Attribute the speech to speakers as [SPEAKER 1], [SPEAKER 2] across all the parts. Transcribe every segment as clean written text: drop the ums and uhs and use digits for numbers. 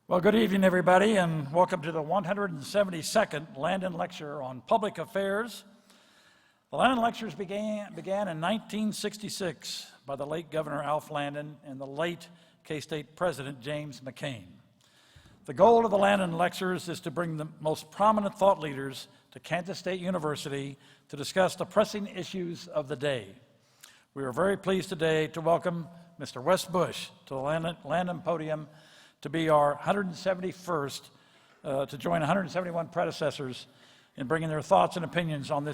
[SPEAKER 1] Well, good evening, everybody, and welcome to the 172nd Landon Lecture on Public Affairs. The Landon Lectures began in 1966 by the late Governor Alf Landon and the late K-State President James McCain. The goal of the Landon Lectures is to bring the most prominent thought leaders to Kansas State University to discuss the pressing issues of the day. We are very pleased today to welcome Mr. Wes Bush to the Landon podium to be our 171st, to join 171 predecessors in bringing their thoughts and opinions on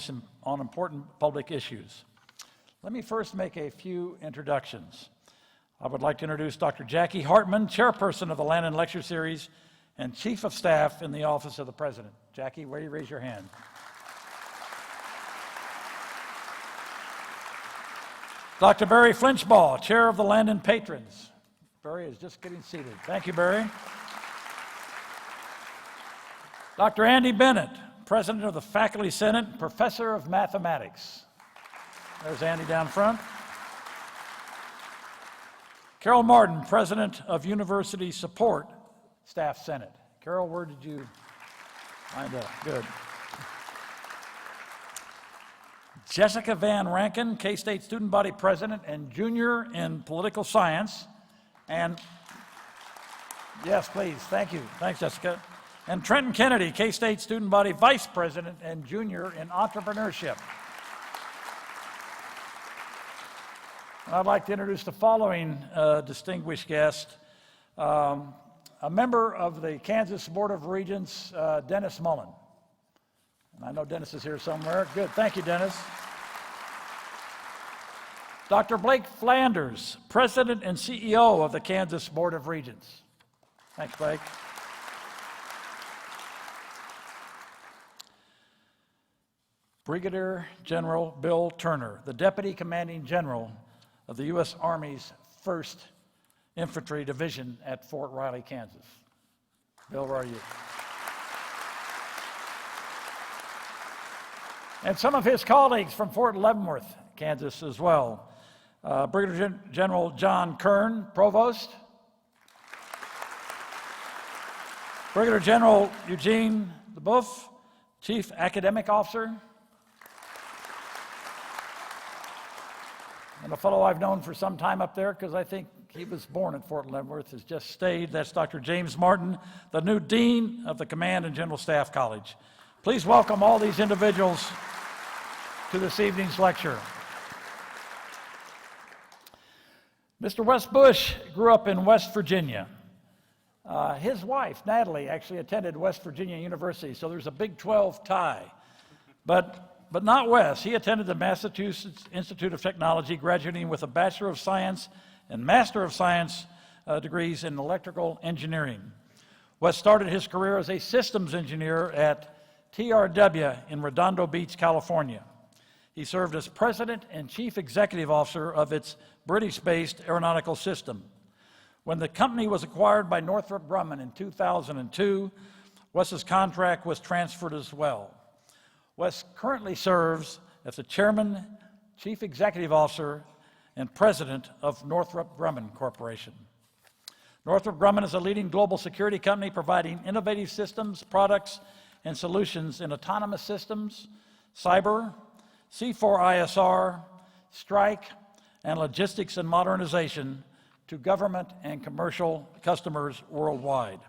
[SPEAKER 1] important public issues. Let me first make a few introductions. I would like to introduce Dr. Jackie Hartman, chairperson of the Landon Lecture Series and Chief of Staff in the Office of the President. Jackie, will you raise your hand? Dr. Barry Flinchbaugh, chair of the Landon Patrons. Barry is just getting seated. Thank you, Barry. Dr. Andy Bennett, president of the Faculty Senate, and professor of mathematics. There's Andy down front. Carol Martin, president of University Support Staff Senate. Carol, where did you find out? Good. Jessica Van Rankin, K-State Student Body President and Junior in Political Science. And, yes, please, thank you. Thanks, Jessica. And Trenton Kennedy, K-State Student Body Vice President and Junior in Entrepreneurship. I'd like to introduce the following distinguished guest, a member of the Kansas Board of Regents, Dennis Mullen. And I know Dennis is here somewhere. Good, thank you, Dennis. Dr. Blake Flanders, President and CEO of the Kansas Board of Regents. Thanks, Blake. Brigadier General Bill Turner, the Deputy Commanding General of the U.S. Army's 1st Infantry Division at Fort Riley, Kansas. Bill, where are you? And some of his colleagues from Fort Leavenworth, Kansas as well. Brigadier General John Kern, Provost. Brigadier General Eugene LeBoeuf, Chief Academic Officer. And a fellow I've known for some time up there, because I think he was born at Fort Leavenworth, has just stayed. That's Dr. James Martin, the new Dean of the Command and General Staff College. Please welcome all these individuals to this evening's lecture. Mr. Wes Bush grew up in West Virginia. His wife, Natalie, actually attended West Virginia University, so there's a Big 12 tie. But not Wes. He attended the Massachusetts Institute of Technology, graduating with a Bachelor of Science and Master of Science degrees in electrical engineering. Wes started his career as a systems engineer at TRW in Redondo Beach, California. He served as president and chief executive officer of its British-based aeronautical system. When the company was acquired by Northrop Grumman in 2002, Wes's contract was transferred as well. Wes currently serves as the chairman, chief executive officer, and president of Northrop Grumman Corporation. Northrop Grumman is a leading global security company providing innovative systems, products, and solutions in autonomous systems, cyber, C4ISR, strike, and logistics and modernization to government and commercial customers worldwide.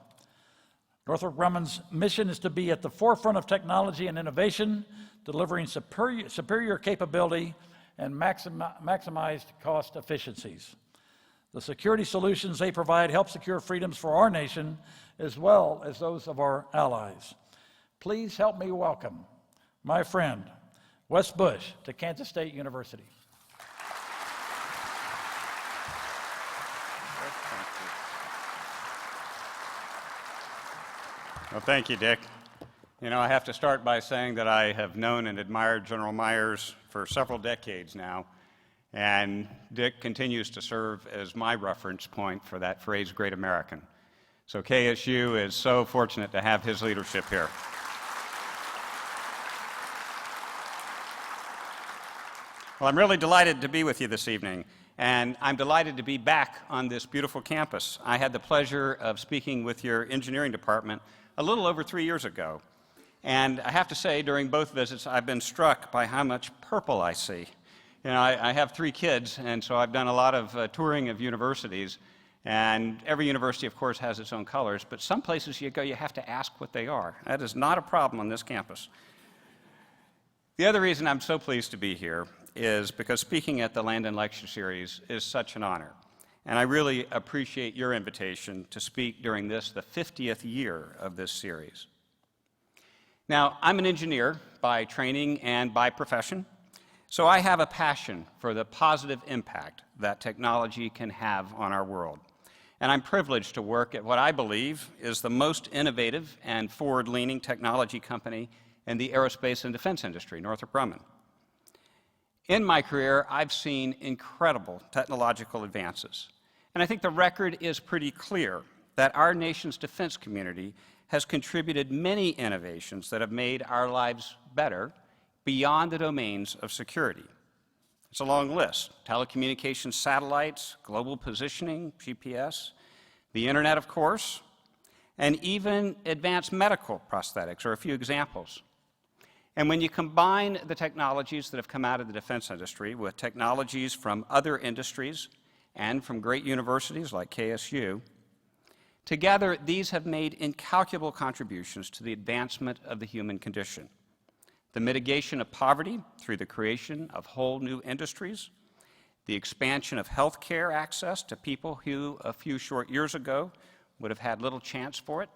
[SPEAKER 1] Northrop Grumman's mission is to be at the forefront of technology and innovation, delivering superior capability and maximized cost efficiencies. The security solutions they provide help secure freedoms for our nation as well as those of our allies. Please help me welcome my friend, Wes Bush, to Kansas State University.
[SPEAKER 2] Well, thank you, Dick. You know, I have to start by saying that I have known and admired General Myers for several decades now, and Dick continues to serve as my reference point for that phrase, Great American. So KSU is so fortunate to have his leadership here. Well, I'm really delighted to be with you this evening. and I'm delighted to be back on this beautiful campus. I had the pleasure of speaking with your engineering department a little over 3 years ago, and I have to say, during both visits, I've been struck by how much purple I see. You know, I have 3 kids, and so I've done a lot of touring of universities, and every university, of course, has its own colors, but some places you go, you have to ask what they are. That is not a problem on this campus. The other reason I'm so pleased to be here is because speaking at the Landon Lecture Series is such an honor, and I really appreciate your invitation to speak during this, the 50th year of this series. Now, I'm an engineer by training and by profession, so I have a passion for the positive impact that technology can have on our world. And I'm privileged to work at what I believe is the most innovative and forward-leaning technology company in the aerospace and defense industry, Northrop Grumman. In my career, I've seen incredible technological advances. And I think the record is pretty clear that our nation's defense community has contributed many innovations that have made our lives better beyond the domains of security. It's a long list: telecommunications satellites, global positioning, GPS, the internet, of course, and even advanced medical prosthetics are a few examples. And when you combine the technologies that have come out of the defense industry with technologies from other industries and from great universities like KSU, together these have made incalculable contributions to the advancement of the human condition. The mitigation of poverty through the creation of whole new industries, the expansion of health care access to people who a few short years ago would have had little chance for it,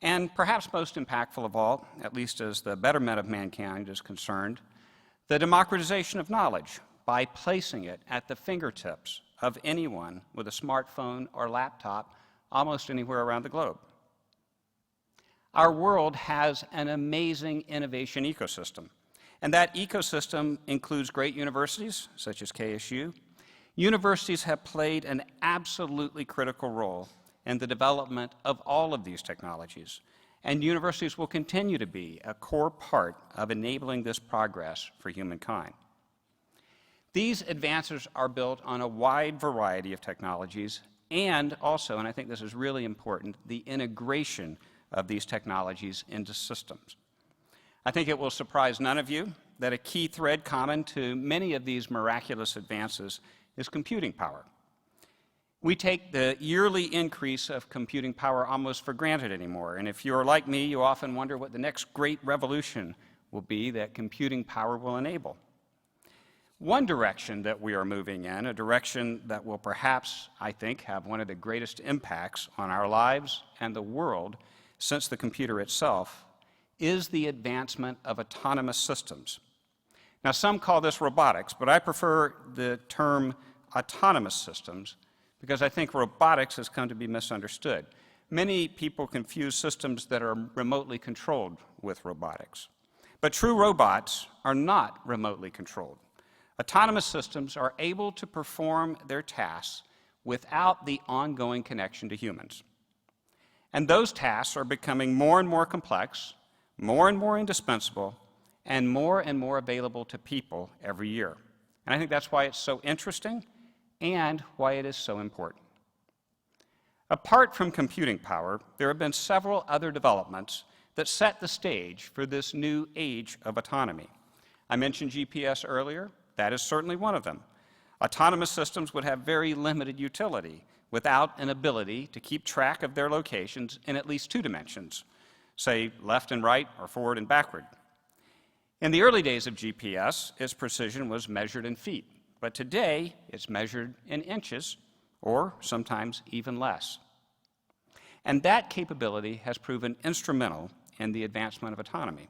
[SPEAKER 2] and perhaps most impactful of all, at least as the betterment of mankind is concerned, the democratization of knowledge by placing it at the fingertips of anyone with a smartphone or laptop almost anywhere around the globe. Our world has an amazing innovation ecosystem, and that ecosystem includes great universities, such as KSU. Universities have played an absolutely critical role in the development of all of these technologies, and universities will continue to be a core part of enabling this progress for humankind. These advances are built on a wide variety of technologies and also, and I think this is really important, the integration of these technologies into systems. I think it will surprise none of you that a key thread common to many of these miraculous advances is computing power. We take the yearly increase of computing power almost for granted anymore, and if you're like me, you often wonder what the next great revolution will be that computing power will enable. One direction that we are moving in, a direction that will perhaps, I think, have one of the greatest impacts on our lives and the world since the computer itself, is the advancement of autonomous systems. Now, some call this robotics, but I prefer the term autonomous systems because I think robotics has come to be misunderstood. Many people confuse systems that are remotely controlled with robotics. But true robots are not remotely controlled. Autonomous systems are able to perform their tasks without the ongoing connection to humans. And those tasks are becoming more and more complex, more and more indispensable, and more available to people every year. And I think that's why it's so interesting and why it is so important. Apart from computing power, there have been several other developments that set the stage for this new age of autonomy. I mentioned GPS earlier. That is certainly one of them. Autonomous systems would have very limited utility without an ability to keep track of their locations in at least 2 dimensions, say left and right or forward and backward. In the early days of GPS, its precision was measured in feet, but today it's measured in inches or sometimes even less. And that capability has proven instrumental in the advancement of autonomy.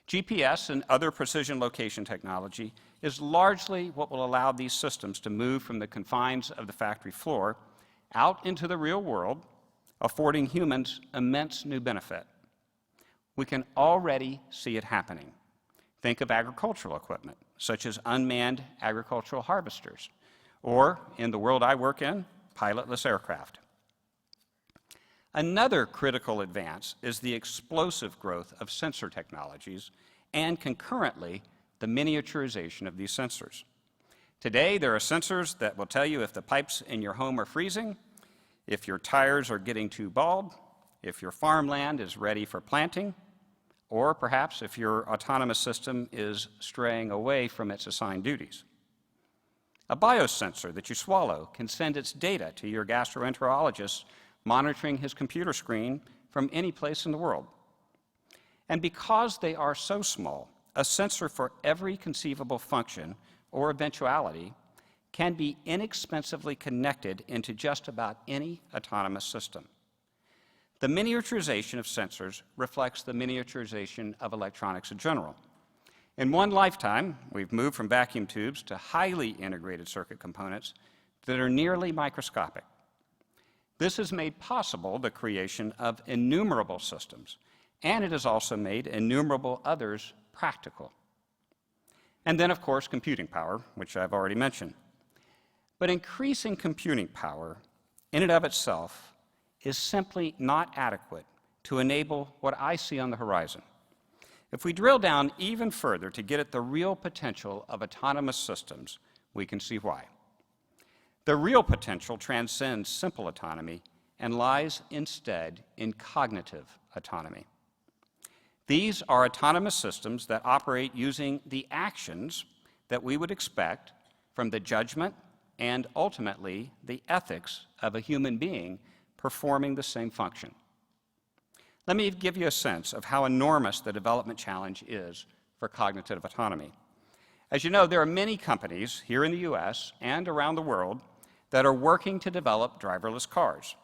[SPEAKER 2] GPS and other precision location technology is largely what will allow these systems to move from the confines of the factory floor out into the real world, affording humans immense new benefit. We can already see it happening. Think of agricultural equipment, such as unmanned agricultural harvesters, or, in the world I work in, pilotless aircraft. Another critical advance is the explosive growth of sensor technologies and, concurrently, the miniaturization of these sensors. Today, there are sensors that will tell you if the pipes in your home are freezing, if your tires are getting too bald, if your farmland is ready for planting, or perhaps if your autonomous system is straying away from its assigned duties. A biosensor that you swallow can send its data to your gastroenterologist monitoring his computer screen from any place in the world. And because they are so small, a sensor for every conceivable function or eventuality can be inexpensively connected into just about any autonomous system. The miniaturization of sensors reflects the miniaturization of electronics in general. In one lifetime, we've moved from vacuum tubes to highly integrated circuit components that are nearly microscopic. This has made possible the creation of innumerable systems, and it has also made innumerable others practical. And then, of course, computing power, which I've already mentioned. But increasing computing power in and of itself is simply not adequate to enable what I see on the horizon. If we drill down even further to get at the real potential of autonomous systems, we can see why. The real potential transcends simple autonomy and lies instead in cognitive autonomy. These are autonomous systems that operate using the actions that we would expect from the judgment and ultimately the ethics of a human being performing the same function. Let me give you a sense of how enormous the development challenge is for cognitive autonomy. As you know, there are many companies here in the US and around the world that are working to develop driverless cars.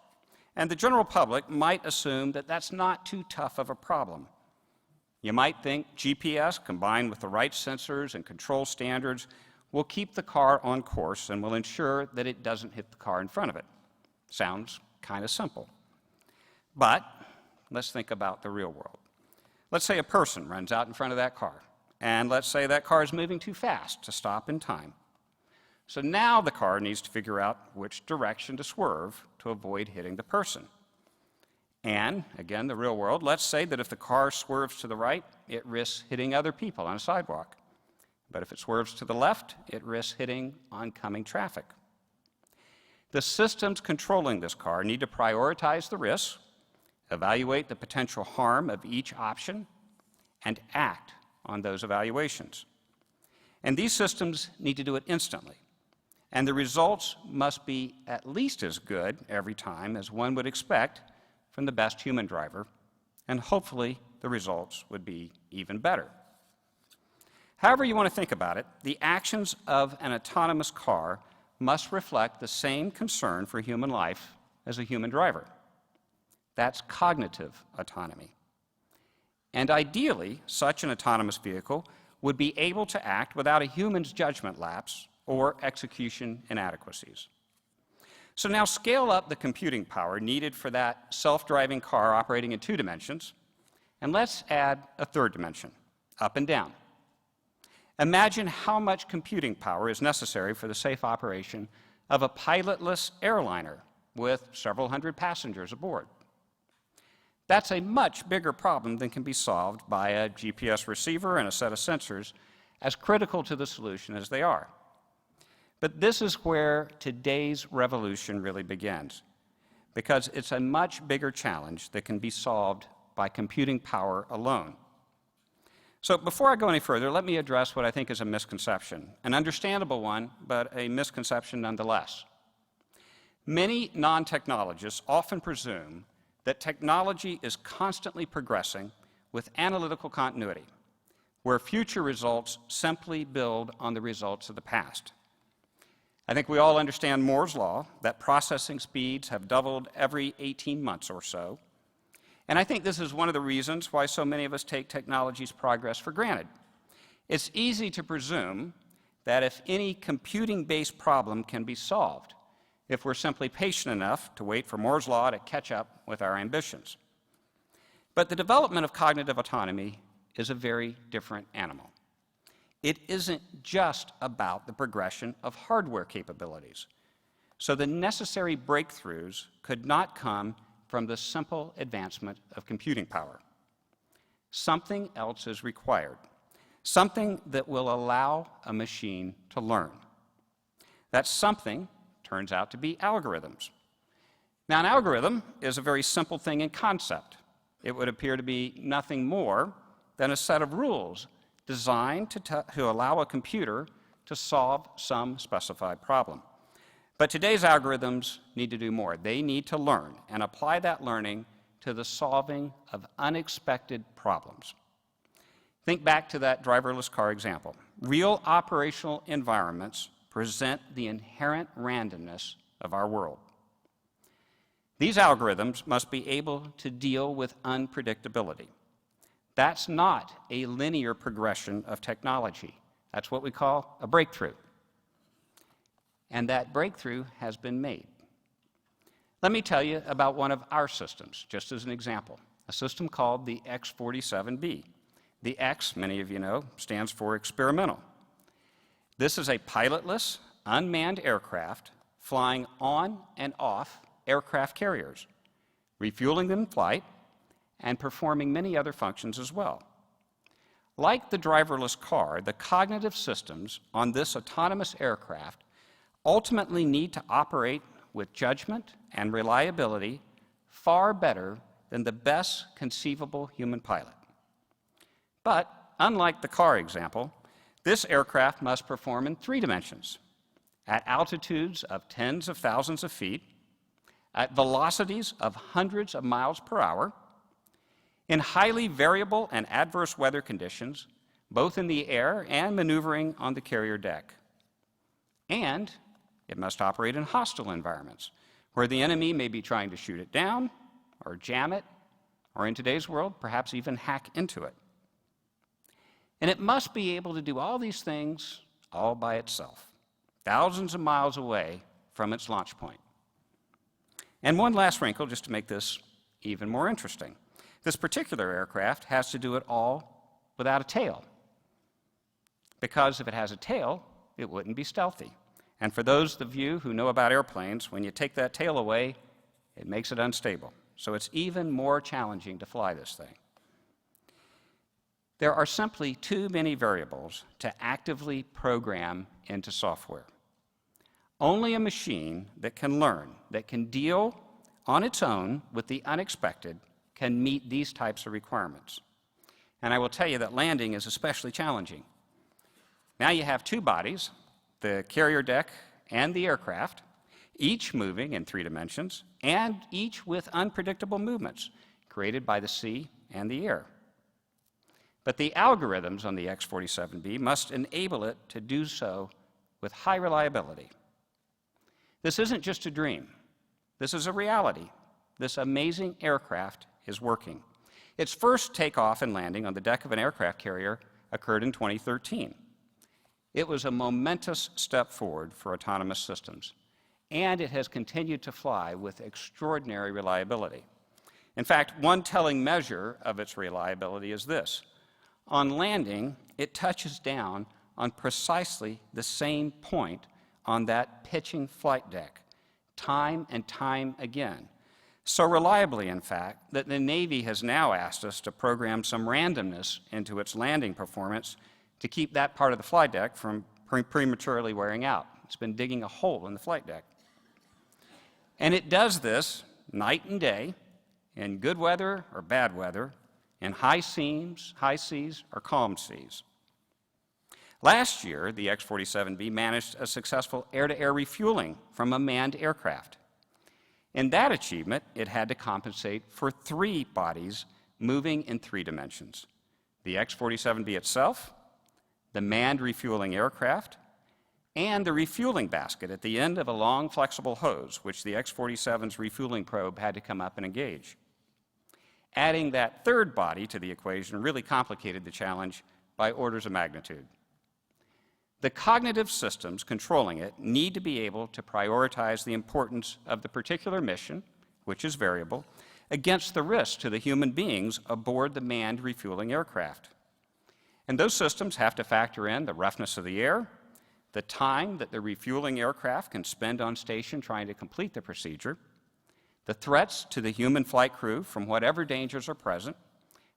[SPEAKER 2] And the general public might assume that that's not too tough of a problem. You might think GPS combined with the right sensors and control standards will keep the car on course and will ensure that it doesn't hit the car in front of it. Sounds kind of simple. But let's think about the real world. Let's say a person runs out in front of that car, and let's say that car is moving too fast to stop in time. So now the car needs to figure out which direction to swerve to avoid hitting the person. And, again, the real world, let's say that if the car swerves to the right, it risks hitting other people on a sidewalk. But if it swerves to the left, it risks hitting oncoming traffic. The systems controlling this car need to prioritize the risks, evaluate the potential harm of each option, and act on those evaluations. And these systems need to do it instantly. And the results must be at least as good every time as one would expect from the best human driver, and hopefully the results would be even better. However you want to think about it, the actions of an autonomous car must reflect the same concern for human life as a human driver. That's cognitive autonomy. And ideally, such an autonomous vehicle would be able to act without a human's judgment lapse or execution inadequacies. So now scale up the computing power needed for that self-driving car operating in 2 dimensions, and let's add a 3rd dimension, up and down. Imagine how much computing power is necessary for the safe operation of a pilotless airliner with several hundred passengers aboard. That's a much bigger problem than can be solved by a GPS receiver and a set of sensors, as critical to the solution as they are. But this is where today's revolution really begins, because it's a much bigger challenge that can be solved by computing power alone. So before I go any further, let me address what I think is a misconception, an understandable one, but a misconception nonetheless. Many non-technologists often presume that technology is constantly progressing with analytical continuity, where future results simply build on the results of the past. I think we all understand Moore's law, that processing speeds have doubled every 18 months or so. And I think this is one of the reasons why so many of us take technology's progress for granted. It's easy to presume that if any computing-based problem can be solved, if we're simply patient enough to wait for Moore's law to catch up with our ambitions. But the development of cognitive autonomy is a very different animal. It isn't just about the progression of hardware capabilities. So the necessary breakthroughs could not come from the simple advancement of computing power. Something else is required, something that will allow a machine to learn. That something turns out to be algorithms. Now, an algorithm is a very simple thing in concept. It would appear to be nothing more than a set of rules designed to allow a computer to solve some specified problem. But today's algorithms need to do more. They need to learn and apply that learning to the solving of unexpected problems. Think back to that driverless car example. Real operational environments present the inherent randomness of our world. These algorithms must be able to deal with unpredictability. That's not a linear progression of technology. That's what we call a breakthrough. And that breakthrough has been made. Let me tell you about one of our systems, just as an example, a system called the X-47B. The X, many of you know, stands for experimental. This is a pilotless, unmanned aircraft flying on and off aircraft carriers, refueling them in flight, and performing many other functions as well. Like the driverless car, the cognitive systems on this autonomous aircraft ultimately need to operate with judgment and reliability far better than the best conceivable human pilot. But unlike the car example, this aircraft must perform in 3 dimensions, at altitudes of tens of thousands of feet, at velocities of hundreds of miles per hour, in highly variable and adverse weather conditions, both in the air and maneuvering on the carrier deck. And it must operate in hostile environments, where the enemy may be trying to shoot it down, or jam it, or in today's world, perhaps even hack into it. And it must be able to do all these things all by itself, thousands of miles away from its launch point. And one last wrinkle, just to make this even more interesting. This particular aircraft has to do it all without a tail, because if it has a tail, it wouldn't be stealthy. And for those of you who know about airplanes, when you take that tail away, it makes it unstable. So it's even more challenging to fly this thing. There are simply too many variables to actively program into software. Only a machine that can learn, that can deal on its own with the unexpected, can meet these types of requirements. And I will tell you that landing is especially challenging. Now you have 2 bodies, the carrier deck and the aircraft, each moving in 3 dimensions, and each with unpredictable movements created by the sea and the air. But the algorithms on the X-47B must enable it to do so with high reliability. This isn't just a dream. This is a reality. This amazing aircraft is working. Its first takeoff and landing on the deck of an aircraft carrier occurred in 2013. It was a momentous step forward for autonomous systems, and it has continued to fly with extraordinary reliability. In fact, one telling measure of its reliability is this. On landing, it touches down on precisely the same point on that pitching flight deck, time and time again. So reliably, in fact, that the Navy has now asked us to program some randomness into its landing performance to keep that part of the flight deck from prematurely wearing out. It's been digging a hole in the flight deck. And it does this night and day, in good weather or bad weather, in high seas or calm seas. Last year, the X-47B managed a successful air-to-air refueling from a manned aircraft. In that achievement, it had to compensate for 3 bodies moving in 3 dimensions: the X-47B itself, the manned refueling aircraft, and the refueling basket at the end of a long, flexible hose, which the X-47's refueling probe had to come up and engage. Adding that 3rd body to the equation really complicated the challenge by orders of magnitude. The cognitive systems controlling it need to be able to prioritize the importance of the particular mission, which is variable, against the risk to the human beings aboard the manned refueling aircraft. And those systems have to factor in the roughness of the air, the time that the refueling aircraft can spend on station trying to complete the procedure, the threats to the human flight crew from whatever dangers are present,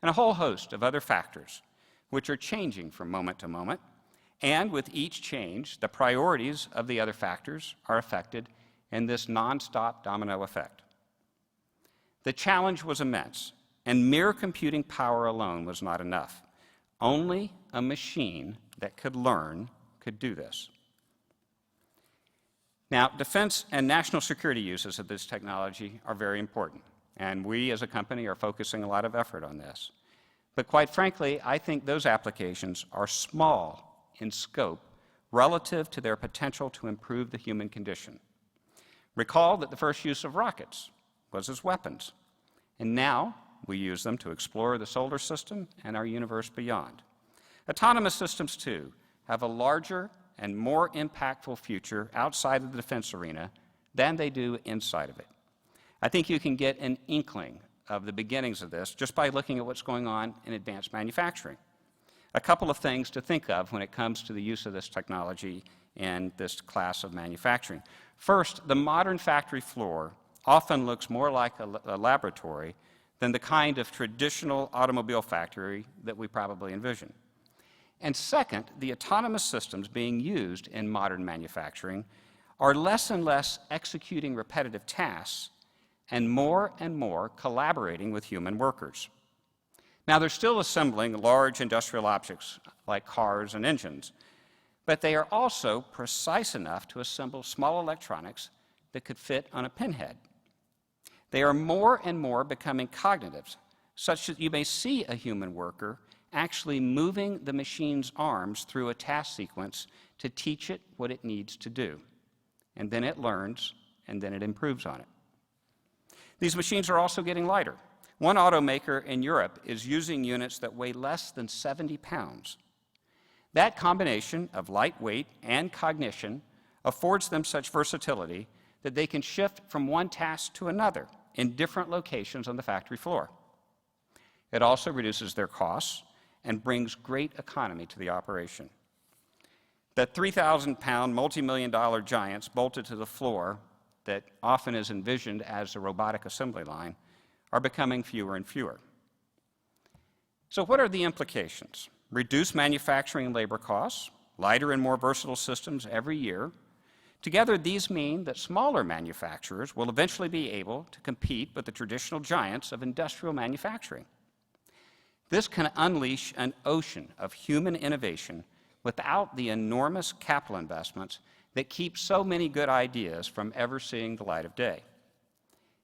[SPEAKER 2] and a whole host of other factors, which are changing from moment to moment, And with each change, the priorities of the other factors are affected in this nonstop domino effect. The challenge was immense, and mere computing power alone was not enough. Only a machine that could learn could do this. Now, defense and national security uses of this technology are very important, and we as a company are focusing a lot of effort on this. But quite frankly, I think those applications are small in scope relative to their potential to improve the human condition. Recall that the first use of rockets was as weapons, and now we use them to explore the solar system and our universe beyond. Autonomous systems, too, have a larger and more impactful future outside of the defense arena than they do inside of it. I think you can get an inkling of the beginnings of this just by looking at what's going on in advanced manufacturing. A couple of things to think of when it comes to the use of this technology in this class of manufacturing. First, the modern factory floor often looks more like a laboratory than the kind of traditional automobile factory that we probably envision. And second, the autonomous systems being used in modern manufacturing are less and less executing repetitive tasks and more collaborating with human workers. Now, they're still assembling large industrial objects like cars and engines, but they are also precise enough to assemble small electronics that could fit on a pinhead. They are more and more becoming cognitive, such that you may see a human worker actually moving the machine's arms through a task sequence to teach it what it needs to do. And then it learns, and then it improves on it. These machines are also getting lighter. One automaker in Europe is using units that weigh less than 70 pounds. That combination of lightweight and cognition affords them such versatility that they can shift from one task to another in different locations on the factory floor. It also reduces their costs and brings great economy to the operation. The 3,000-pound, multi-million-dollar giants bolted to the floor that often is envisioned as a robotic assembly line are becoming fewer and fewer. So what are the implications? Reduced manufacturing and labor costs, lighter and more versatile systems every year. Together, these mean that smaller manufacturers will eventually be able to compete with the traditional giants of industrial manufacturing. This can unleash an ocean of human innovation without the enormous capital investments that keep so many good ideas from ever seeing the light of day.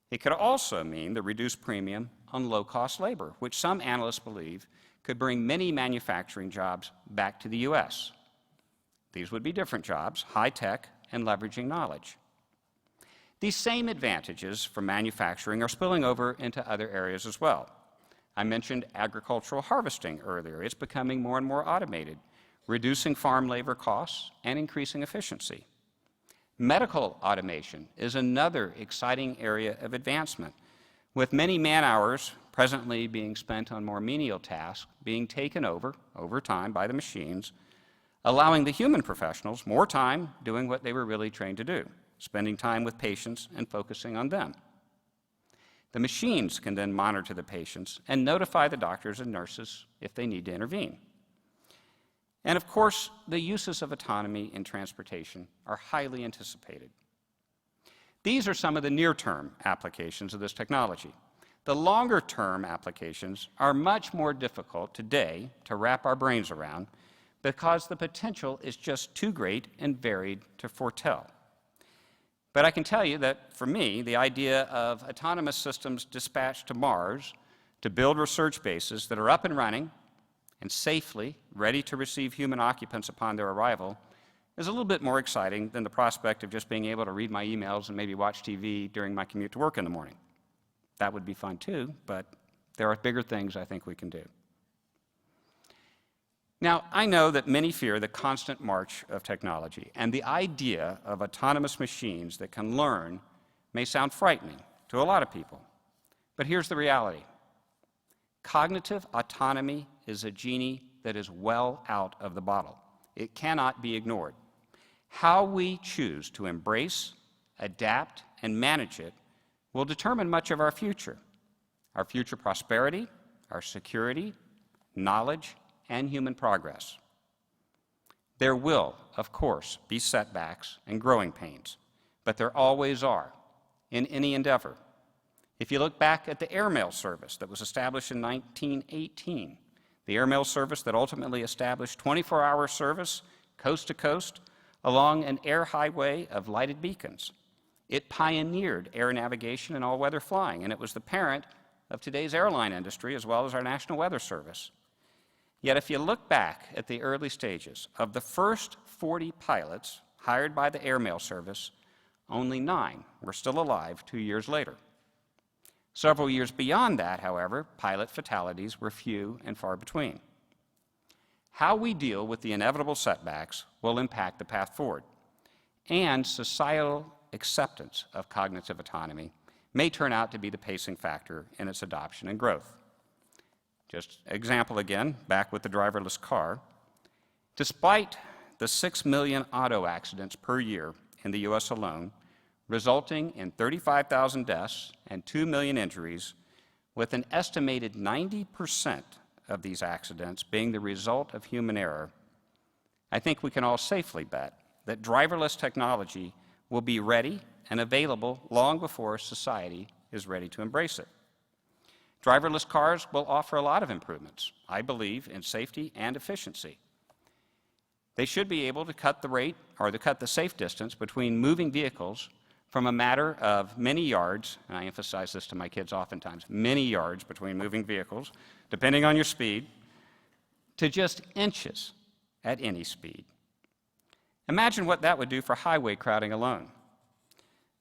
[SPEAKER 2] It could also mean the reduced premium on low-cost labor, which some analysts believe could bring many manufacturing jobs back to the U.S. These would be different jobs, high-tech, and leveraging knowledge. These same advantages from manufacturing are spilling over into other areas as well. I mentioned agricultural harvesting earlier. It's becoming more and more automated, reducing farm labor costs and increasing efficiency. Medical automation is another exciting area of advancement, with many man-hours presently being spent on more menial tasks being taken over time by the machines, allowing the human professionals more time doing what they were really trained to do, spending time with patients and focusing on them. The machines can then monitor the patients and notify the doctors and nurses if they need to intervene. And of course, the uses of autonomy in transportation are highly anticipated. These are some of the near-term applications of this technology. The longer-term applications are much more difficult today to wrap our brains around because the potential is just too great and varied to foretell. But I can tell you that, for me, the idea of autonomous systems dispatched to Mars to build research bases that are up and running and safely ready to receive human occupants upon their arrival is a little bit more exciting than the prospect of just being able to read my emails and maybe watch TV during my commute to work in the morning. That would be fun too, but there are bigger things I think we can do. Now, I know that many fear the constant march of technology, and the idea of autonomous machines that can learn may sound frightening to a lot of people. But here's the reality. Cognitive autonomy is a genie that is well out of the bottle. It cannot be ignored. How we choose to embrace, adapt, and manage it will determine much of our future prosperity, our security, knowledge, and human progress. There will, of course, be setbacks and growing pains, but there always are in any endeavor. If you look back at the airmail service that was established in 1918, the airmail service that ultimately established 24-hour service coast to coast along an air highway of lighted beacons. It pioneered air navigation and all-weather flying, and it was the parent of today's airline industry as well as our National Weather Service. Yet if you look back at the early stages, of the first 40 pilots hired by the airmail service, only 9 were still alive 2 years later. Several years beyond that, however, pilot fatalities were few and far between. How we deal with the inevitable setbacks will impact the path forward, and societal acceptance of cognitive autonomy may turn out to be the pacing factor in its adoption and growth. Just an example again, back with the driverless car. Despite the 6 million auto accidents per year in the U.S. alone, resulting in 35,000 deaths and 2 million injuries, with an estimated 90% of these accidents being the result of human error, I think we can all safely bet that driverless technology will be ready and available long before society is ready to embrace it. Driverless cars will offer a lot of improvements, I believe, in safety and efficiency. They should be able to cut the safe distance between moving vehicles from a matter of many yards, and I emphasize this to my kids oftentimes, many yards between moving vehicles, depending on your speed, to just inches at any speed. Imagine what that would do for highway crowding alone.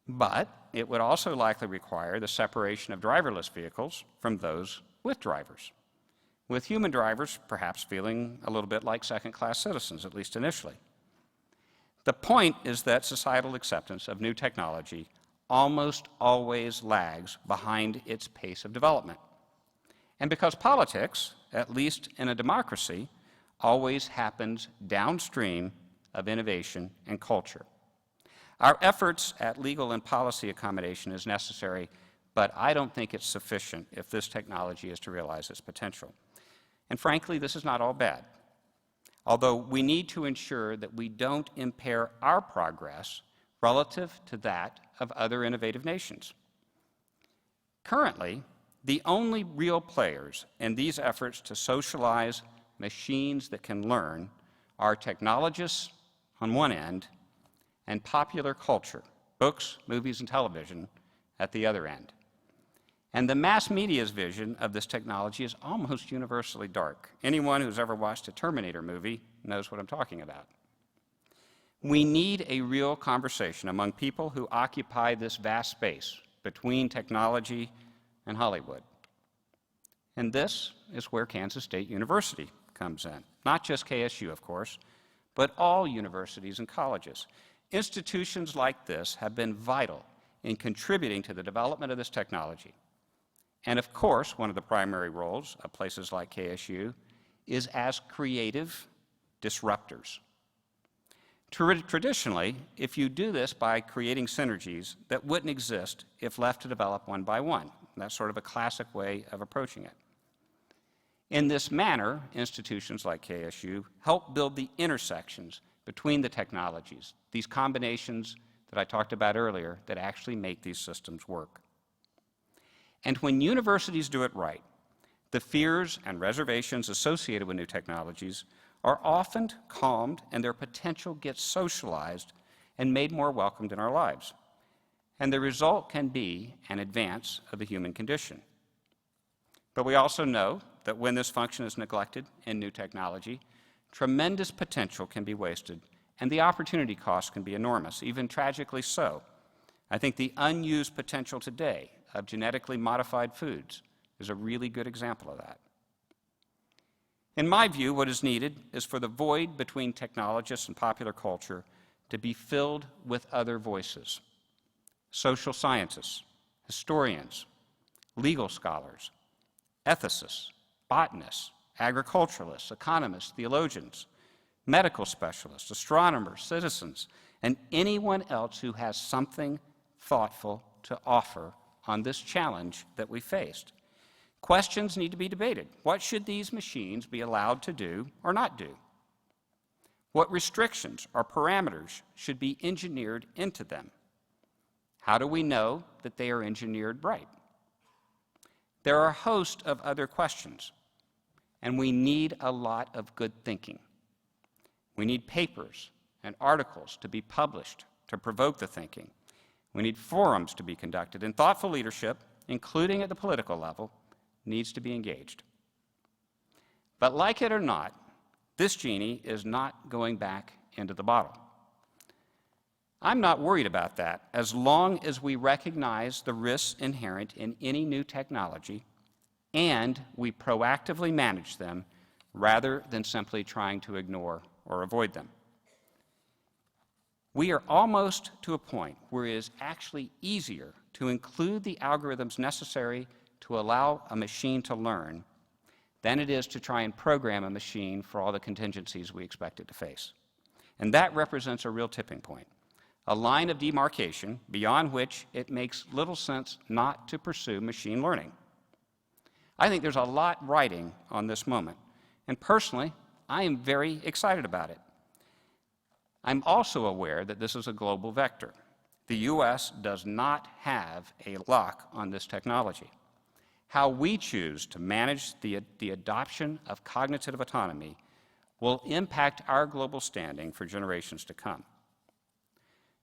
[SPEAKER 2] But it would also likely require the separation of driverless vehicles from those with drivers, with human drivers perhaps feeling a little bit like second-class citizens, at least initially. The point is that societal acceptance of new technology almost always lags behind its pace of development. And because politics, at least in a democracy, always happens downstream of innovation and culture. Our efforts at legal and policy accommodation is necessary, but I don't think it's sufficient if this technology is to realize its potential. And frankly, this is not all bad, although we need to ensure that we don't impair our progress relative to that of other innovative nations. Currently, the only real players in these efforts to socialize machines that can learn are technologists on one end and popular culture, books, movies, and television at the other end. And the mass media's vision of this technology is almost universally dark. Anyone who's ever watched a Terminator movie knows what I'm talking about. We need a real conversation among people who occupy this vast space between technology and Hollywood. And this is where Kansas State University comes in. Not just KSU, of course, but all universities and colleges. Institutions like this have been vital in contributing to the development of this technology. And of course, one of the primary roles of places like KSU is as creative disruptors. Traditionally, if you do this by creating synergies that wouldn't exist if left to develop one by one, that's sort of a classic way of approaching it. In this manner, institutions like KSU help build the intersections between the technologies, these combinations that I talked about earlier that actually make these systems work. And when universities do it right, the fears and reservations associated with new technologies are often calmed and their potential gets socialized and made more welcomed in our lives. And the result can be an advance of the human condition. But we also know that when this function is neglected in new technology, tremendous potential can be wasted, and the opportunity cost can be enormous, even tragically so. I think the unused potential today of genetically modified foods is a really good example of that. In my view, what is needed is for the void between technologists and popular culture to be filled with other voices: social scientists, historians, legal scholars, ethicists, botanists, agriculturalists, economists, theologians, medical specialists, astronomers, citizens, and anyone else who has something thoughtful to offer on this challenge that we faced. Questions need to be debated. What should these machines be allowed to do or not do? What restrictions or parameters should be engineered into them? How do we know that they are engineered right? There are a host of other questions, and we need a lot of good thinking. We need papers and articles to be published to provoke the thinking. We need forums to be conducted, and thoughtful leadership, including at the political level, needs to be engaged. But like it or not, this genie is not going back into the bottle. I'm not worried about that as long as we recognize the risks inherent in any new technology and we proactively manage them rather than simply trying to ignore or avoid them. We are almost to a point where it is actually easier to include the algorithms necessary to allow a machine to learn than it is to try and program a machine for all the contingencies we expect it to face. And that represents a real tipping point, a line of demarcation beyond which it makes little sense not to pursue machine learning. I think there's a lot riding on this moment, and personally, I am very excited about it. I'm also aware that this is a global vector. The U.S. does not have a lock on this technology. How we choose to manage the adoption of cognitive autonomy will impact our global standing for generations to come.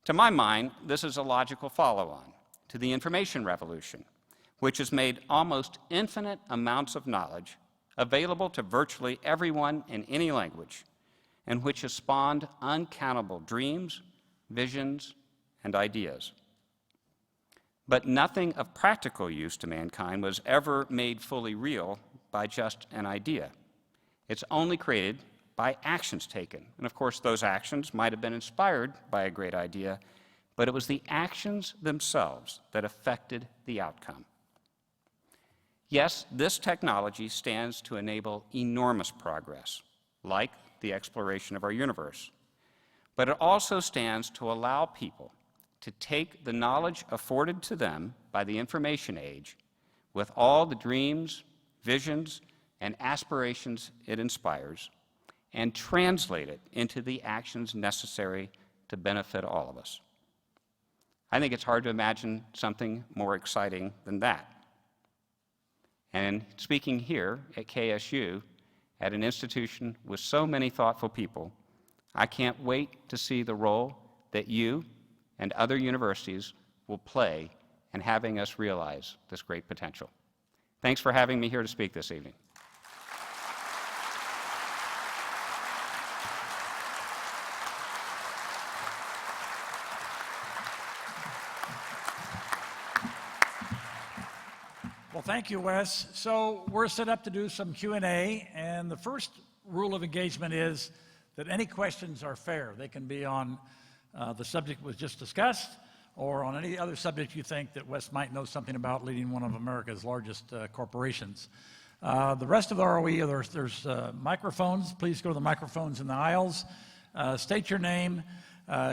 [SPEAKER 2] To my mind, this is a logical follow-on to the information revolution, which has made almost infinite amounts of knowledge available to virtually everyone in any language, and which has spawned uncountable dreams, visions, and ideas. But nothing of practical use to mankind was ever made fully real by just an idea. It's only created by actions taken. And of course, those actions might have been inspired by a great idea, but it was the actions themselves that affected the outcome. Yes, this technology stands to enable enormous progress, like the exploration of our universe. But it also stands to allow people to take the knowledge afforded to them by the information age, with all the dreams, visions, and aspirations it inspires, and translate it into the actions necessary to benefit all of us. I think it's hard to imagine something more exciting than that. And speaking here at KSU, at an institution with so many thoughtful people, I can't wait to see the role that you and other universities will play in having us realize this great potential. Thanks for having me here to speak this evening.
[SPEAKER 1] Well, thank you, Wes. So we're set up to do some Q&A, and the first rule of engagement is that any questions are fair. They can be on the subject was just discussed, or on any other subject you think that Wes might know something about, leading one of America's largest corporations. The rest of the ROE, there's microphones. Please go to the microphones in the aisles. State your name.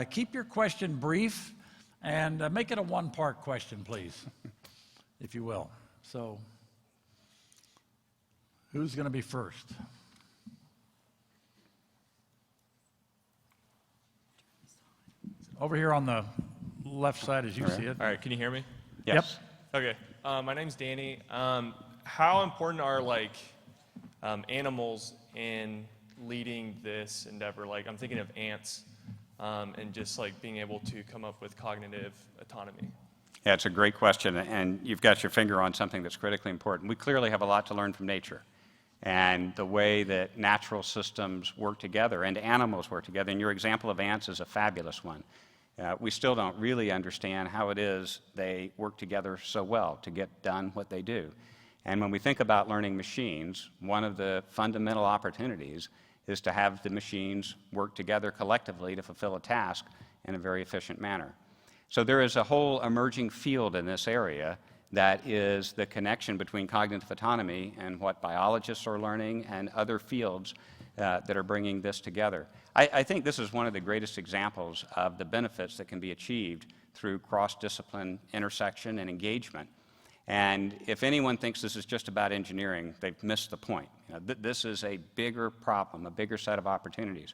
[SPEAKER 1] Keep your question brief, and make it a one-part question, please, if you will. So, who's going to be first? Over here on the left side as you see it.
[SPEAKER 3] All right, can you hear me?
[SPEAKER 2] Yes.
[SPEAKER 3] Yep. Okay, my name's Danny. How important are animals in leading this endeavor? I'm thinking of ants and just being able to come up with cognitive autonomy.
[SPEAKER 2] Yeah, it's a great question, and you've got your finger on something that's critically important. We clearly have a lot to learn from nature and the way that natural systems work together and animals work together. And your example of ants is a fabulous one. We still don't really understand how it is they work together so well to get done what they do. And when we think about learning machines, one of the fundamental opportunities is to have the machines work together collectively to fulfill a task in a very efficient manner. So there is a whole emerging field in this area that is the connection between cognitive autonomy and what biologists are learning and other fields that are bringing this together. I think this is one of the greatest examples of the benefits that can be achieved through cross-discipline intersection and engagement. And if anyone thinks this is just about engineering, they've missed the point. This is a bigger problem, a bigger set of opportunities.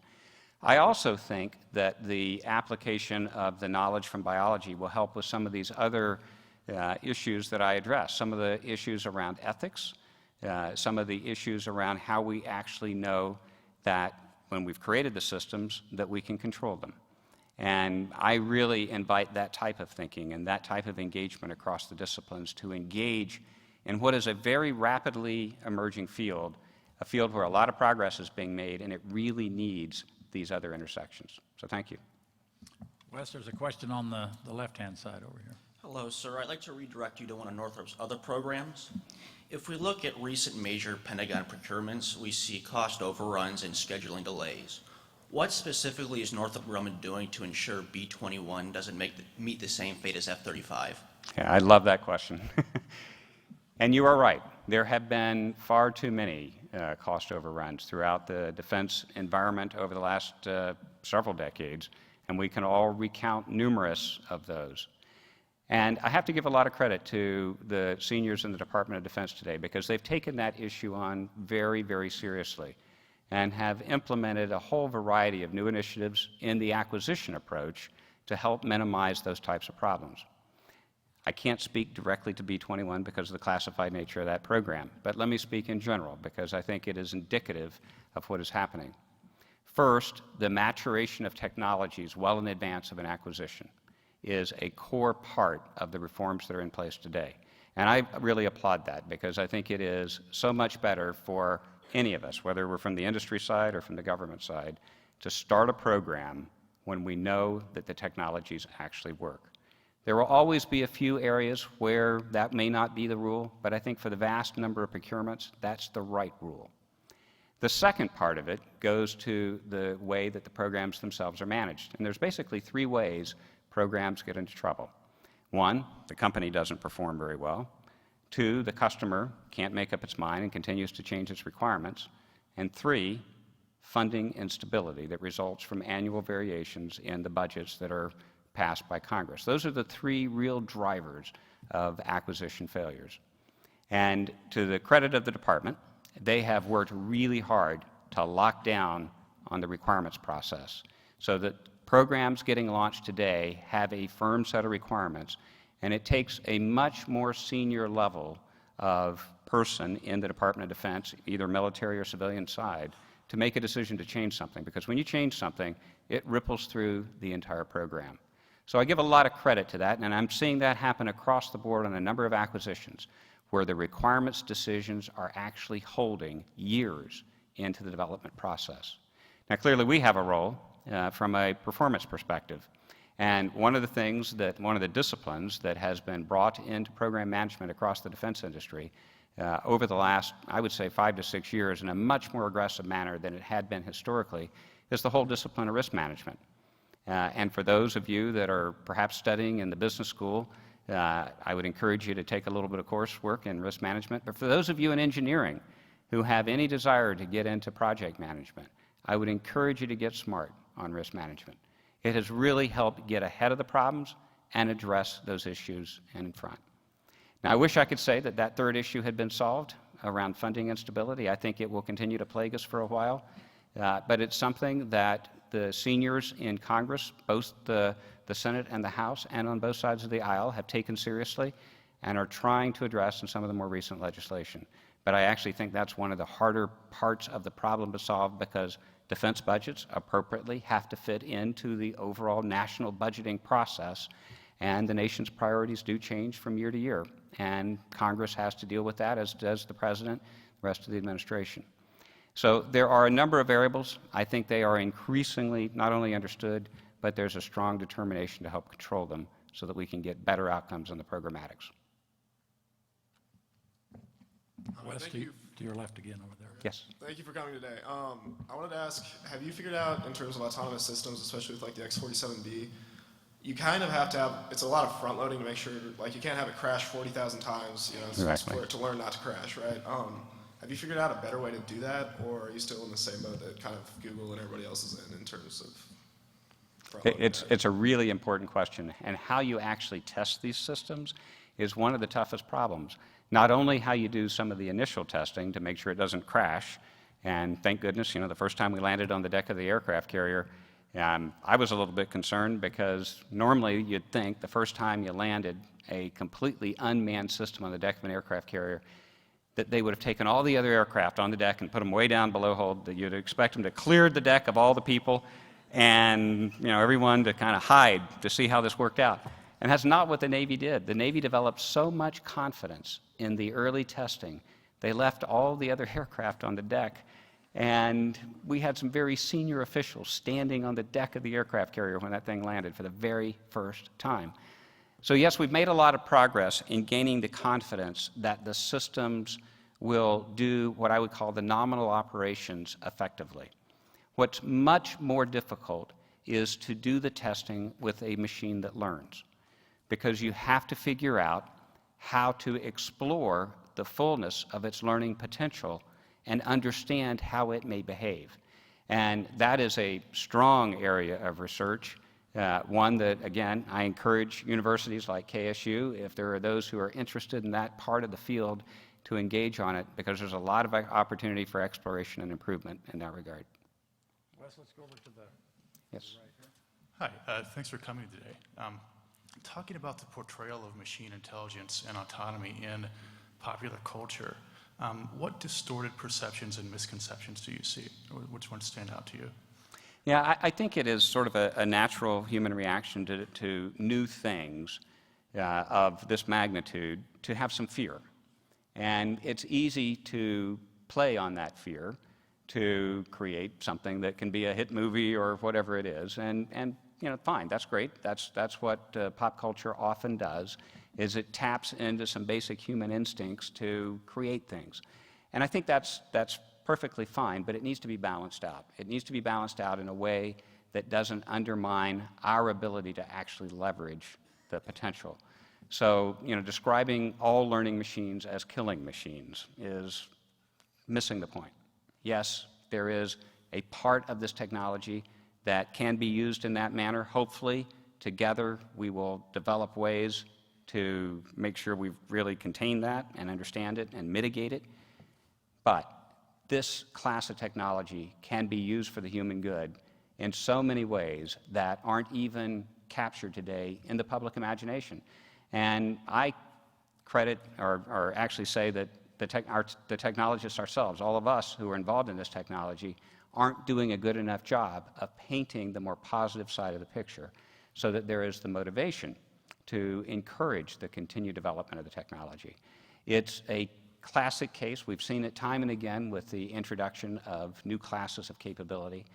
[SPEAKER 2] I also think that the application of the knowledge from biology will help with some of these other issues that I addressed, some of the issues around ethics, some of the issues around how we actually know that when we've created the systems that we can control them. And I really invite that type of thinking and that type of engagement across the disciplines to engage in what is a very rapidly emerging field, a field where a lot of progress is being made, and it really needs these other intersections. So thank you.
[SPEAKER 1] Wes, there's a question on the left-hand side over here.
[SPEAKER 4] Hello, sir. I'd like to redirect you to one of Northrop's other programs. If we look at recent major Pentagon procurements, we see cost overruns and scheduling delays. What specifically is Northrop Grumman doing to ensure B-21 doesn't meet the same fate as F-35?
[SPEAKER 2] Yeah, I love that question. And you are right. There have been far too many cost overruns throughout the defense environment over the last several decades, and we can all recount numerous of those. And I have to give a lot of credit to the seniors in the Department of Defense today, because they've taken that issue on very, very seriously and have implemented a whole variety of new initiatives in the acquisition approach to help minimize those types of problems. I can't speak directly to B-21 because of the classified nature of that program, but let me speak in general because I think it is indicative of what is happening. First, the maturation of technologies well in advance of an acquisition is a core part of the reforms that are in place today. And I really applaud that because I think it is so much better for any of us, whether we're from the industry side or from the government side, to start a program when we know that the technologies actually work. There will always be a few areas where that may not be the rule, but I think for the vast number of procurements, that's the right rule. The second part of it goes to the way that the programs themselves are managed. And there's basically three ways programs get into trouble. One, the company doesn't perform very well. Two, the customer can't make up its mind and continues to change its requirements. And three, funding instability that results from annual variations in the budgets that are passed by Congress. Those are the three real drivers of acquisition failures. And to the credit of the department, they have worked really hard to lock down on the requirements process so that programs getting launched today have a firm set of requirements, and it takes a much more senior level of person in the Department of Defense, either military or civilian side, to make a decision to change something, because when you change something, it ripples through the entire program. So I give a lot of credit to that, and I'm seeing that happen across the board on a number of acquisitions where the requirements decisions are actually holding years into the development process. Now, clearly we have a role from a performance perspective, and one of the disciplines that has been brought into program management across the defense industry over the last, I would say, 5 to 6 years in a much more aggressive manner than it had been historically is the whole discipline of risk management. And for those of you that are perhaps studying in the business school, I would encourage you to take a little bit of coursework in risk management. But for those of you in engineering who have any desire to get into project management, I would encourage you to get smart on risk management. It has really helped get ahead of the problems and address those issues in front. Now, I wish I could say that that third issue had been solved around funding instability. I think it will continue to plague us for a while, but it's something that the seniors in Congress, both the Senate and the House, and on both sides of the aisle, have taken seriously and are trying to address in some of the more recent legislation. But I actually think that's one of the harder parts of the problem to solve, because defense budgets appropriately have to fit into the overall national budgeting process, and the nation's priorities do change from year to year, and Congress has to deal with that, as does the President, the rest of the administration. So there are a number of variables. I think they are increasingly not only understood, but there's a strong determination to help control them so that we can get better outcomes in the programmatics.
[SPEAKER 1] Wes, to your left again over there.
[SPEAKER 2] Yes.
[SPEAKER 5] Thank you for coming today. I wanted to ask, have you figured out, in terms of autonomous systems, especially with like the X-47B, you kind of have to have, it's a lot of front loading to make sure, like you can't have it crash 40,000 times, you know,
[SPEAKER 2] Exactly.
[SPEAKER 5] for it to learn not to crash, right? Have you figured out a better way to do that, or are you still in the same boat that kind of Google and everybody else is in terms of front loading that?
[SPEAKER 2] It's a really important question, and how you actually test these systems is one of the toughest problems. Not only how you do some of the initial testing to make sure it doesn't crash, And thank goodness, the first time we landed on the deck of the aircraft carrier, I was a little bit concerned because normally you'd think the first time you landed a completely unmanned system on the deck of an aircraft carrier that they would have taken all the other aircraft on the deck and put them way down below hold, that you'd expect them to clear the deck of all the people and everyone to kind of hide to see how this worked out. And that's not what the Navy did. The Navy developed so much confidence in the early testing, they left all the other aircraft on the deck. And we had some very senior officials standing on the deck of the aircraft carrier when that thing landed for the very first time. So yes, we've made a lot of progress in gaining the confidence that the systems will do what I would call the nominal operations effectively. What's much more difficult is to do the testing with a machine that learns, because you have to figure out how to explore the fullness of its learning potential and understand how it may behave. And that is a strong area of research, one that, again, I encourage universities like KSU, if there are those who are interested in that part of the field, to engage on it, because there's a lot of opportunity for exploration and improvement in that regard.
[SPEAKER 1] Wes, let's go over to the
[SPEAKER 2] Yes.
[SPEAKER 1] right here.
[SPEAKER 6] Hi, thanks for coming today. Talking about the portrayal of machine intelligence and autonomy in popular culture, what distorted perceptions and misconceptions do you see? Or which ones stand out to you?
[SPEAKER 2] Yeah, I think it is sort of a natural human reaction to new things of this magnitude to have some fear. And it's easy to play on that fear to create something that can be a hit movie or whatever it is. And fine, that's great. That's what pop culture often does, is it taps into some basic human instincts to create things. And I think that's perfectly fine, but it needs to be balanced out. It needs to be balanced out in a way that doesn't undermine our ability to actually leverage the potential. So, describing all learning machines as killing machines is missing the point. Yes, there is a part of this technology that can be used in that manner. Hopefully, together, we will develop ways to make sure we really contain that and understand it and mitigate it. But this class of technology can be used for the human good in so many ways that aren't even captured today in the public imagination. And I credit, or actually say that the technologists ourselves, all of us who are involved in this technology, aren't doing a good enough job of painting the more positive side of the picture so that there is the motivation to encourage the continued development of the technology. It's a classic case. We've seen it time and again with the introduction of new classes of capability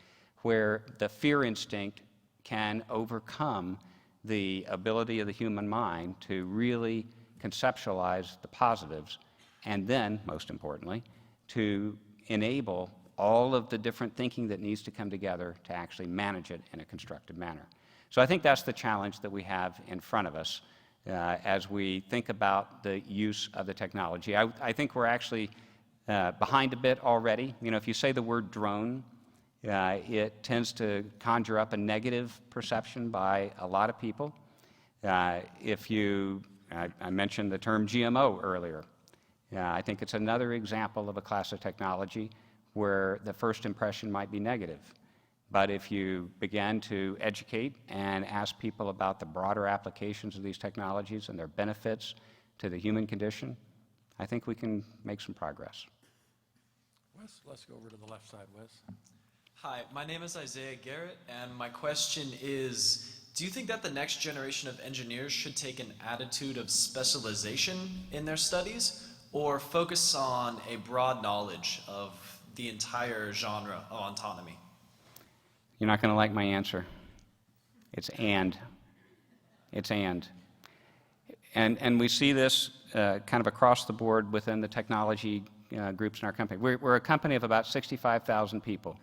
[SPEAKER 2] where the fear instinct can overcome the ability of the human mind to really conceptualize the positives, and then, most importantly, to enable all of the different thinking that needs to come together to actually manage it in a constructive manner. So I think that's the challenge that we have in front of us as we think about the use of the technology. I think we're actually behind a bit already. If you say the word drone, it tends to conjure up a negative perception by a lot of people. I mentioned the term GMO earlier. I think it's another example of a class of technology where the first impression might be negative. But if you begin to educate and ask people about the broader applications of these technologies and their benefits to the human condition, I think we can make some progress.
[SPEAKER 1] Wes, let's go over to the left side, Wes.
[SPEAKER 7] Hi, my name is Isaiah Garrett, and my question is, do you think that the next generation of engineers should take an attitude of specialization in their studies, or focus on a broad knowledge of the entire genre of autonomy?
[SPEAKER 2] You're not going to like my answer. It's and. It's and. And we see this kind of across the board within the technology groups in our company. We're a company of about 65,000 people.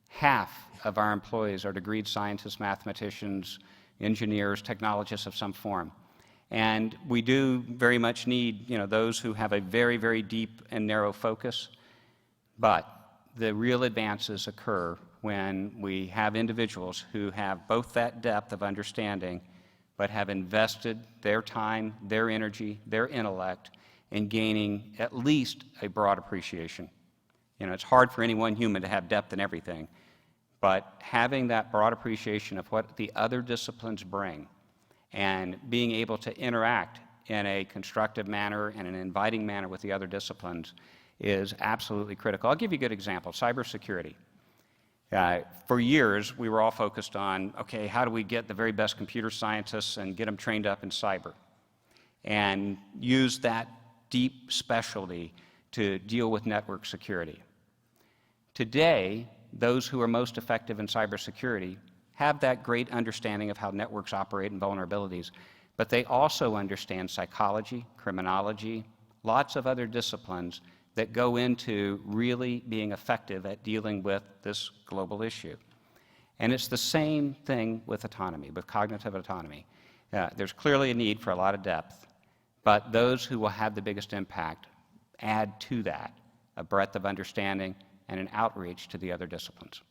[SPEAKER 2] Half of our employees are degreed scientists, mathematicians, engineers, technologists of some form. And we do very much need, those who have a very, very deep and narrow focus. But the real advances occur when we have individuals who have both that depth of understanding, but have invested their time, their energy, their intellect in gaining at least a broad appreciation. It's hard for any one human to have depth in everything, but having that broad appreciation of what the other disciplines bring and being able to interact in a constructive manner and an inviting manner with the other disciplines is absolutely critical. I'll give you a good example, cybersecurity. For years, we were all focused on, okay, how do we get the very best computer scientists and get them trained up in cyber and use that deep specialty to deal with network security. Today, those who are most effective in cybersecurity have that great understanding of how networks operate and vulnerabilities, but they also understand psychology, criminology, lots of other disciplines that go into really being effective at dealing with this global issue. And it's the same thing with autonomy, with cognitive autonomy. There's clearly a need for a lot of depth, but those who will have the biggest impact add to that a breadth of understanding and an outreach to the other disciplines.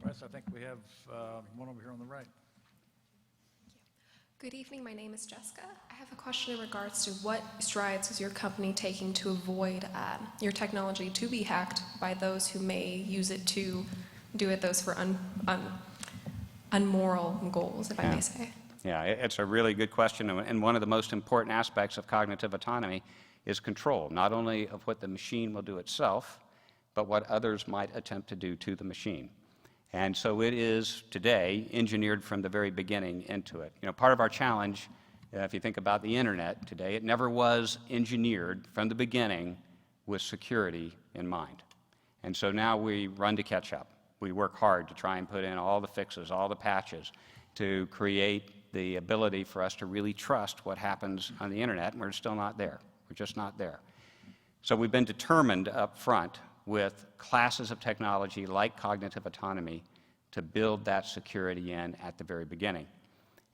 [SPEAKER 1] Bryce, I think we have one over here on the right.
[SPEAKER 8] Good evening, my name is Jessica. I have a question in regards to what strides is your company taking to avoid your technology to be hacked by those who may use it to do it those for unmoral goals, if I may say.
[SPEAKER 2] Yeah, it's a really good question, and one of the most important aspects of cognitive autonomy is control, not only of what the machine will do itself, but what others might attempt to do to the machine. And so it is today engineered from the very beginning into it. Part of our challenge, if you think about the internet today, it never was engineered from the beginning with security in mind. And so now we run to catch up. We work hard to try and put in all the fixes, all the patches to create the ability for us to really trust what happens on the internet, and we're still not there. We're just not there. So we've been determined up front with classes of technology like cognitive autonomy to build that security in at the very beginning.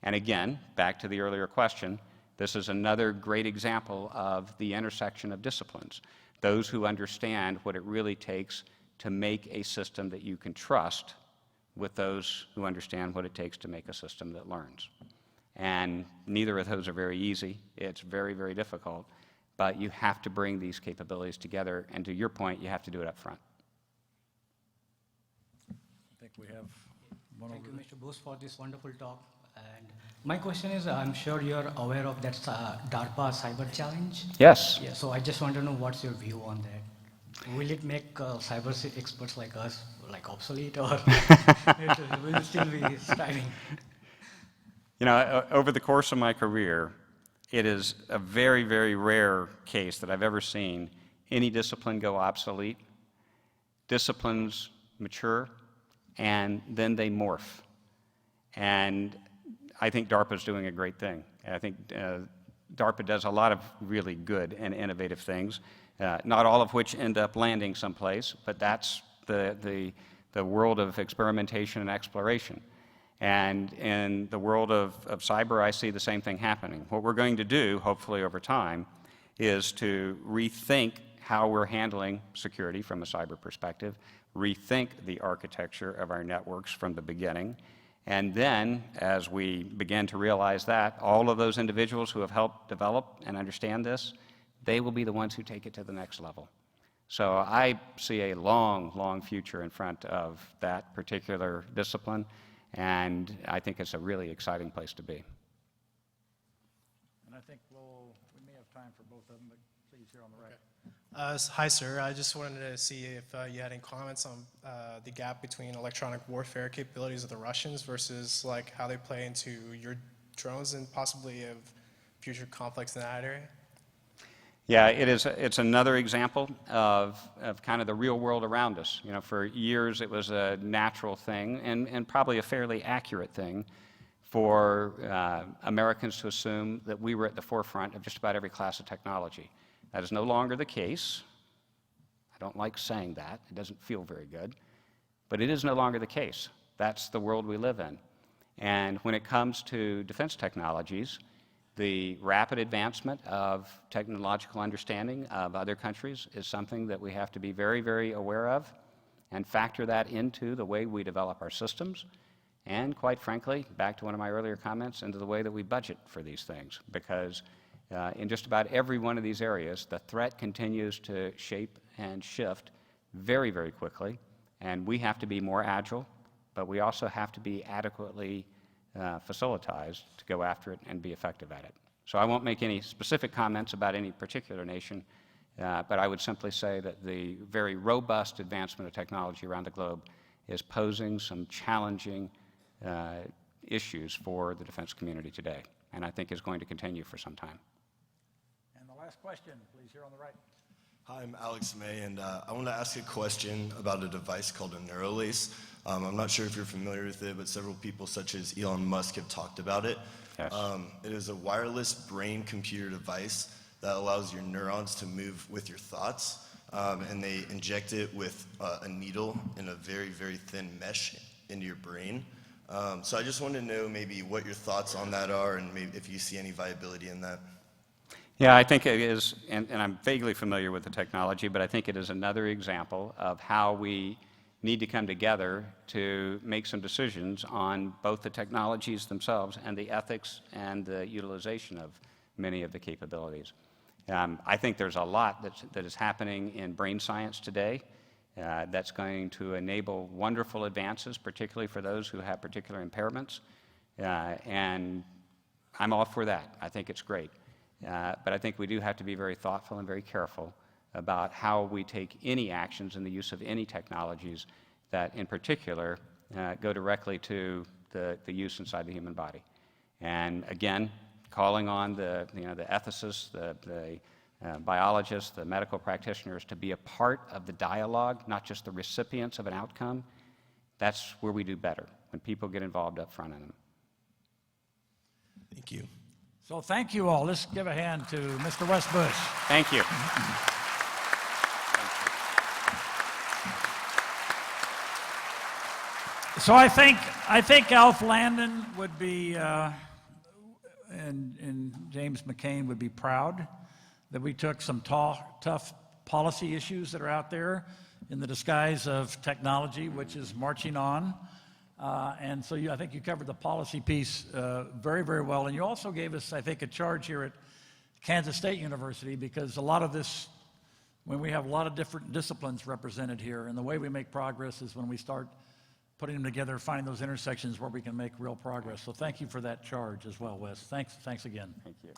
[SPEAKER 2] And again, back to the earlier question, this is another great example of the intersection of disciplines. Those who understand what it really takes to make a system that you can trust with those who understand what it takes to make a system that learns. And neither of those are very easy. It's very, very difficult. But you have to bring these capabilities together, and to your point, you have to do it up front.
[SPEAKER 1] I think we have one over there.
[SPEAKER 9] Thank you, Mr. Bose, for this wonderful talk. And my question is, I'm sure you're aware of that DARPA cyber challenge.
[SPEAKER 2] Yes.
[SPEAKER 9] Yeah, so I just want to know what's your view on that. Will it make cyber experts like us obsolete, or will it still be striving?
[SPEAKER 2] Over the course of my career, it is a very, very rare case that I've ever seen any discipline go obsolete. Disciplines mature, and then they morph. And I think DARPA is doing a great thing. I think DARPA does a lot of really good and innovative things, not all of which end up landing someplace, but that's the world of experimentation and exploration. And in the world of cyber, I see the same thing happening. What we're going to do, hopefully over time, is to rethink how we're handling security from a cyber perspective, rethink the architecture of our networks from the beginning, and then, as we begin to realize that, all of those individuals who have helped develop and understand this, they will be the ones who take it to the next level. So I see a long, long future in front of that particular discipline, and I think it's a really exciting place to be.
[SPEAKER 1] And I think we may have time for both of them, but please, here on the right.
[SPEAKER 10] Hi, sir. I just wanted to see if you had any comments on the gap between electronic warfare capabilities of the Russians versus how they play into your drones and possibly of future conflicts in that area.
[SPEAKER 2] Yeah, it's another example of kind of the real world around us. For years it was a natural thing and probably a fairly accurate thing for Americans to assume that we were at the forefront of just about every class of technology. That is no longer the case. I don't like saying that. It doesn't feel very good. But it is no longer the case. That's the world we live in. And when it comes to defense technologies, the rapid advancement of technological understanding of other countries is something that we have to be very, very aware of and factor that into the way we develop our systems and, quite frankly, back to one of my earlier comments, into the way that we budget for these things. Because in just about every one of these areas, the threat continues to shape and shift very, very quickly, and we have to be more agile, but we also have to be adequately facilitized to go after it and be effective at it. So I won't make any specific comments about any particular nation, but I would simply say that the very robust advancement of technology around the globe is posing some challenging issues for the defense community today, and I think is going to continue for some time.
[SPEAKER 1] And the last question, please, here on the right.
[SPEAKER 11] Hi, I'm Alex May, and I want to ask a question about a device called a Neurolace. I'm not sure if you're familiar with it, but several people such as Elon Musk have talked about it.
[SPEAKER 2] Yes.
[SPEAKER 11] It is a wireless brain-computer device that allows your neurons to move with your thoughts, and they inject it with a needle in a very, very thin mesh into your brain. So I just wanted to know maybe what your thoughts on that are, and maybe if you see any viability in that.
[SPEAKER 2] Yeah, I think it is, and I'm vaguely familiar with the technology, but I think it is another example of how we need to come together to make some decisions on both the technologies themselves and the ethics and the utilization of many of the capabilities. I think there's a lot that is happening in brain science today that's going to enable wonderful advances, particularly for those who have particular impairments, and I'm all for that. I think it's great. But I think we do have to be very thoughtful and very careful about how we take any actions in the use of any technologies that in particular go directly to the use inside the human body. And again, calling on the ethicists, the biologists, the medical practitioners to be a part of the dialogue, not just the recipients of an outcome, that's where we do better, when people get involved up front in them.
[SPEAKER 11] Thank you.
[SPEAKER 1] So thank you all. Let's give a hand to Mr. Wes Bush.
[SPEAKER 2] Thank you.
[SPEAKER 1] So I think Alf Landon would be, and James McCain would be proud that we took some tough policy issues that are out there in the disguise of technology, which is marching on. And so I think you covered the policy piece very, very well. And you also gave us, I think, a charge here at Kansas State University, because a lot of this, when we have a lot of different disciplines represented here, and the way we make progress is when we start putting them together, finding those intersections where we can make real progress. So thank you for that charge as well, Wes. Thanks again.
[SPEAKER 2] Thank you.